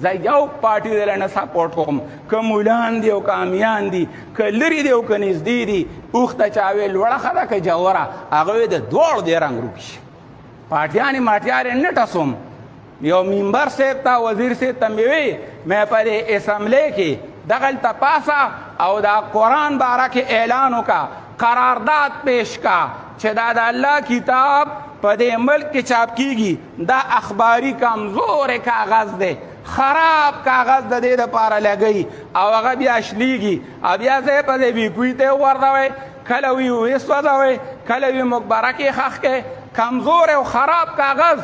زه یو پارټي دله نه سپورټ کوم، که مولان دي او که امیان دي، که لرې دي او که نږدې دي، اوښ ته چا ویل لوړه ښه ده که جوره، هغه وی د دواړو دې رنګ روپ شي. پارټیانې ماټیانې نه ټسوم. یو ممبر صاحب ته وزیر صاحب ته مې وی مې په دې اسمبلی کې دغلته پاسه او دا قرآن باره کې اعلان وکړه، قرارداد پیش کا چې دا د الله کتاب په دې ملک کې چاپ کیږي، دا اخباري کمزور کاغذ دی، خراب کاغذ د دې دپاره لګوي او هغه بیا شلیږي او بیا زه یې په دې بیکوي ته وغورځوئ، کله وي وسوځوئ، کله وي مقبره کې ښخ کړئ. کمزور او خراب کاغذ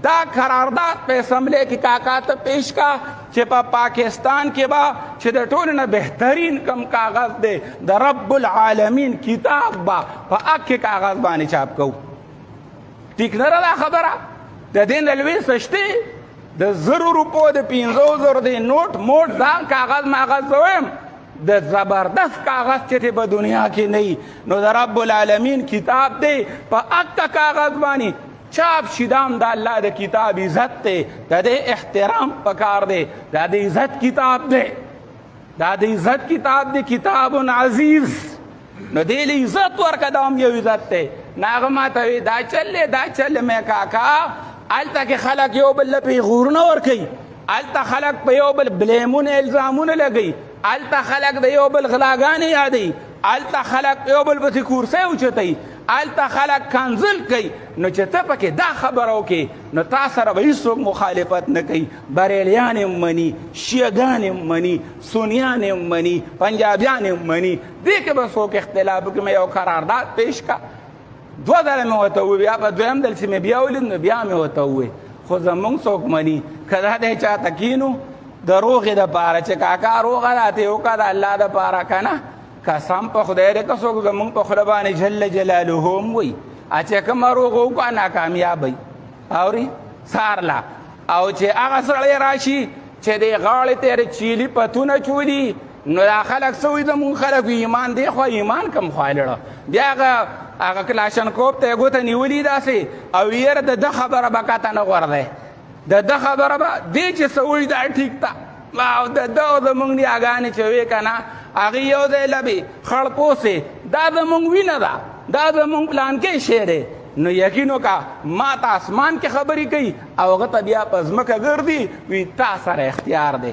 دا قرارداد په اسمبلی کې کاکا ته پیش کا چې په پاکستان کې به چې د ټولو نه بهترین کم کاغذ دی د رب العالمین کتاب به په حق کې کاغذ باندې چاپ کوو. ټیک نه ده دا خبره؟ د دې نه لوی سشتې د 1000 روپو د 500 د نوټ موټ دا کاغذ ماغذ به وایم د زبردست کاغذ چې په دنیا کې نه وي، نو د رب العالمین کتاب دی په حق کاغذ باندې چاپ شي. دا هم د الله د کتاب عزت دی، د دې احترام پکار دی، دا د عزت کتاب دی، دا د عزت کتاب دی، کتاب عزیز. نو دې له عزت ورکړه، دا هم یو عزت دی. نو هغه ماته وی دا چل دی دا چل. مې کاکا هلته کې خلک یو بل له پیغورونه ورکوي، هلته خلک په یو بل بلیمونه الزامونه لګوي، هلته خلک د یو بل غلاګانې یادوي، هلته خلک یو بل پسې کورسۍ اوچتوي، هلته خلک کنزل کوي. نو چې ته پکې دا خبره وکړې نو تا سره به هېڅوک مخالفت نه کوي. بریلیان هم مني، شیعګان هم مني، سنیان هم مني، پنجابیان هم مني، دې کې به څوک اختلاف وکړي. مې یو قرارداد پیش کا، 2 ځله مې ورته وویل، بیا په دویم ځل چې مې بیا ولید نو بیا مې ورته وویل خو زمونږ څوک مني که دا دی چاته کینو د روغې دپاره چې کاکا روغه ده ته یې وکړه د الله دپاره که نه. قسم په خدای دی که څوک زمونږ په خوله باندې جل جلاله هم وایي چې کومه روغه وکړه ناکامیابی اوري سارله. او چې هغه سړی راشي چې د غاړې تېرې چیلي پتونه چولي نو دا خلک څه وایي زمونږ خلک ایمان دی خو ایمان کم خوا لړه. بیا هغه کلاشنکوف ته یې ګوته نیولي داسې او یاره د ده خبره به کته نه غورځی، د ده خبره به دې چې څه وایي دا ټیک ته. او د ده او زمونږ نیاګانې چې وې که نه هغې یو ځای لبې خړ پوسې دا زمونږ وینه ده، دا زمونږ پلانکۍ شی دی. نو یقین وکړه ما ته اسمان کې خبرې کوي او هغه ته بیا په ځمکه ګرځي وي تا سره اختیار دی.